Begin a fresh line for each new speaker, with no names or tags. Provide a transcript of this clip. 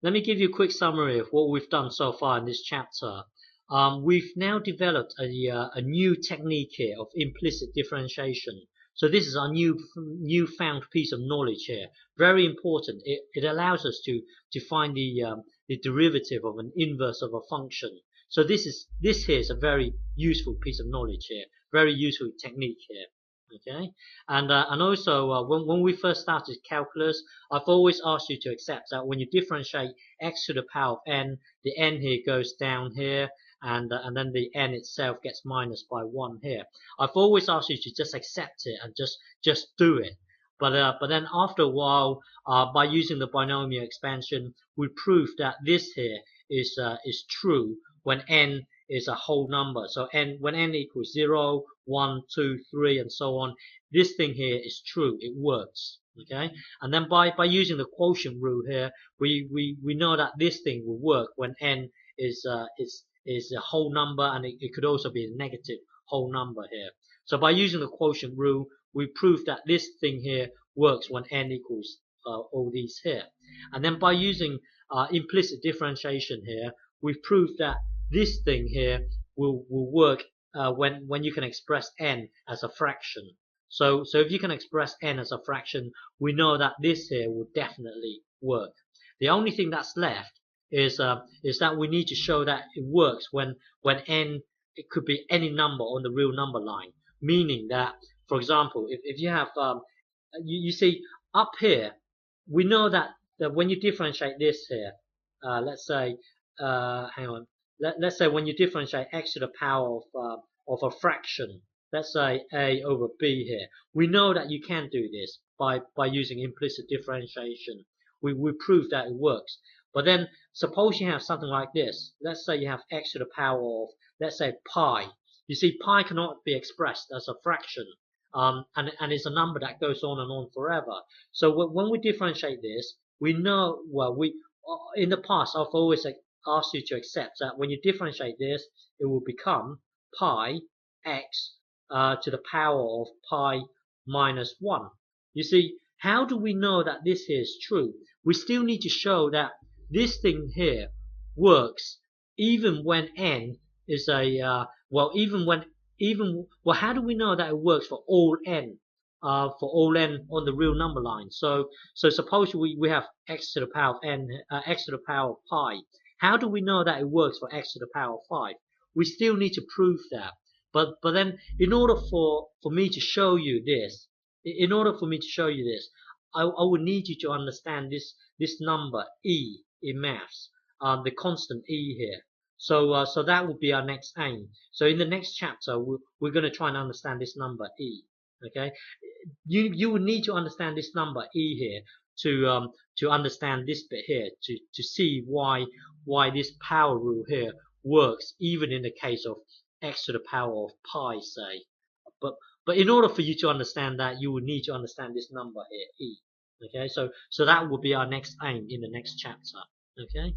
let me give you a quick summary of what we've done so far in this chapter. We've now developed a new technique here of implicit differentiation. So this is our newfound piece of knowledge here. Very important. It allows us to find the derivative of an inverse of a function. So this here is a very useful piece of knowledge here. Very useful technique here. Okay, and also when we first started calculus, I've always asked you to accept that when you differentiate x to the power of n, the n here goes down here, and then the n itself gets minus by 1 here. I've always asked you to just accept it and just do it. But then after a while, by using the binomial expansion, we proved that this here is true when n is a whole number. So when n equals 0, 1, 2, 3, and so on, this thing here is true. It works. Okay, and then by using the quotient rule here, we know that this thing will work when n is a whole number, and it could also be a negative whole number here. So by using the quotient rule, we proved that this thing here works when n equals all these here. And then by using implicit differentiation here, we've proved that this thing here will work when you can express n as a fraction. So if you can express n as a fraction, we know that this here will definitely work. The only thing that's left is that we need to show that it works when n, it could be any number on the real number line. Meaning that, for example, if you have you see up here, we know that when you differentiate this here, let's say hang on, let's say when you differentiate x to the power of a fraction, let's say a over b here, we know that you can do this by using implicit differentiation. We prove that it works. But then suppose you have something like this. Let's say you have x to the power of, let's say, pi. You see, pi cannot be expressed as a fraction, and it's a number that goes on and on forever. So when we differentiate this, we know, well, in the past I've always asked you to accept that when you differentiate this, it will become pi x to the power of pi minus 1. You see, how do we know that this here is true? We still need to show that this thing here works even when n is a well, how do we know that it works for all n on the real number line? So suppose we have x to the power of n, x to the power of pi. How do we know that it works for x to the power of 5? We still need to prove that. But then in order for me to show you this, I would need you to understand this number e in maths, the constant e here. So that would be our next aim. So in the next chapter, we're going to try and understand this number e. Okay, you would need to understand this number e here to understand this bit here, to see why this power rule here works even in the case of x to the power of pi, say. But in order for you to understand that, you would need to understand this number here, e. Okay, so that will be our next aim in the next chapter. Okay.